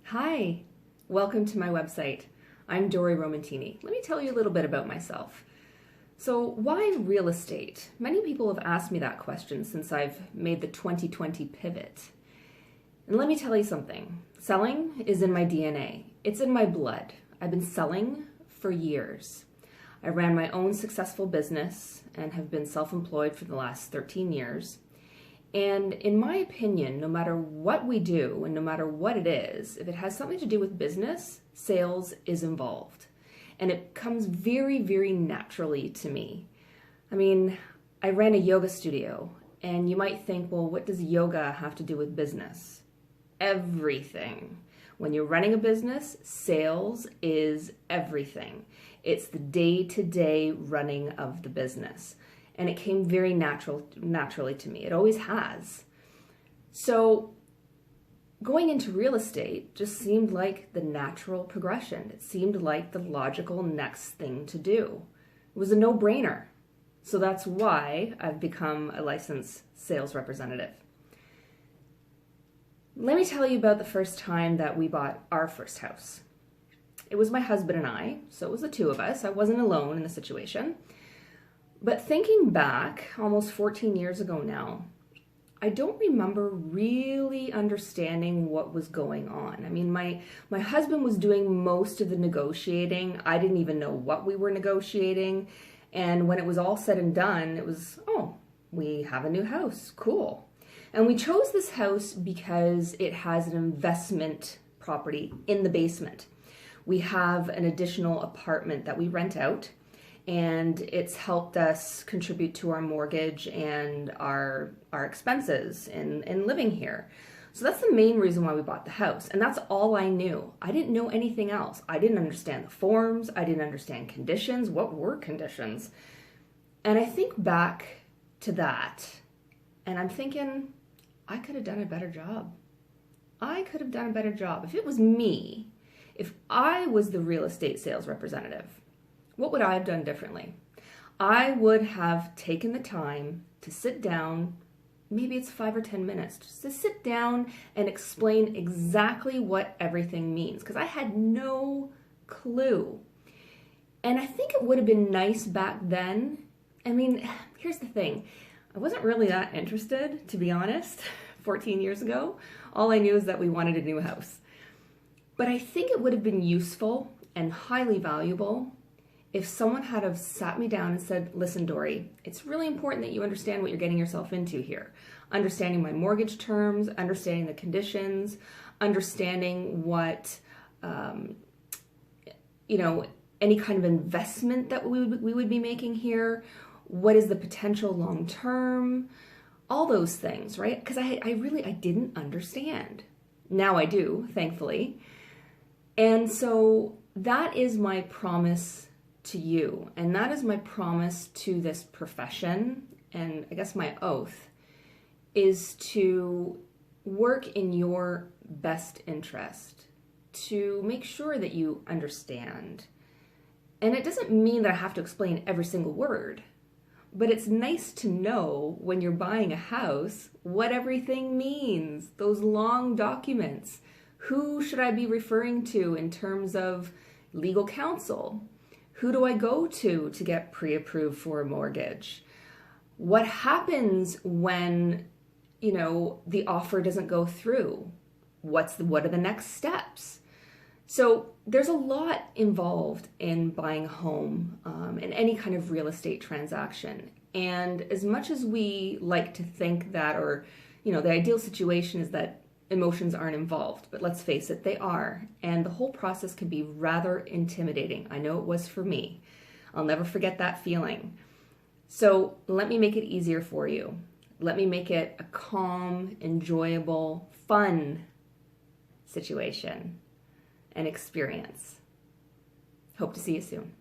Hi, welcome to my website. I'm Dori Romantini. Let me tell you a little bit about myself. So why real estate? Many people have asked me that question since I've made the 2020 pivot. And let me tell you something. Selling is in my DNA. It's in my blood. I've been selling for years. I ran my own successful business and have been self-employed for the last 13 years. And in my opinion, no matter what we do and no matter what it is, if it has something to do with business, sales is involved. And it comes very, very naturally to me. I mean, I ran a yoga studio, and you might think, well, what does yoga have to do with business? Everything. When you're running a business, sales is everything. It's the day-to-day running of the business. And it came very naturally to me. It always has. So going into real estate just seemed like the natural progression. It seemed like the logical next thing to do. It was a no-brainer. So that's why I've become a licensed sales representative. Let me tell you about the first time that we bought our first house. It was my husband and I, so it was the two of us. I wasn't alone in the situation. But thinking back, almost 14 years ago now, I don't remember really understanding what was going on. I mean, my husband was doing most of the negotiating. I didn't even know what we were negotiating. And when it was all said and done, it was, oh, we have a new house. Cool. And we chose this house because it has an investment property in the basement. We have an additional apartment that we rent out, and it's helped us contribute to our mortgage and our expenses in living here. So that's the main reason why we bought the house, and that's all I knew. I didn't know anything else. I didn't understand the forms. I didn't understand conditions. What were conditions? And I think back to that, and I'm thinking, I could have done a better job. I could have done a better job. If it was me, if I was the real estate sales representative, what would I have done differently? I would have taken the time to sit down, maybe it's 5 or 10 minutes, just to sit down and explain exactly what everything means, because I had no clue. And I think it would have been nice back then. I mean, here's the thing. I wasn't really that interested, to be honest, 14 years ago. All I knew is that we wanted a new house. But I think it would have been useful and highly valuable if someone had have sat me down and said, listen, Dori, it's really important that you understand what you're getting yourself into here. Understanding my mortgage terms, understanding the conditions, understanding what, any kind of investment that we would be making here. What is the potential long term? All those things, right? Because I didn't understand. Now I do, thankfully. And so that is my promise to you, and that is my promise to this profession, and I guess my oath is to work in your best interest, to make sure that you understand. And it doesn't mean that I have to explain every single word, but it's nice to know when you're buying a house what everything means, those long documents. Who should I be referring to in terms of legal counsel? Who do I go to get pre-approved for a mortgage? What happens when, the offer doesn't go through? What are the next steps? So there's a lot involved in buying a home, in any kind of real estate transaction. And as much as we like to think that, or, the ideal situation is that emotions aren't involved, but let's face it, they are. And the whole process can be rather intimidating. I know it was for me. I'll never forget that feeling. So let me make it easier for you. Let me make it a calm, enjoyable, fun situation and experience. Hope to see you soon.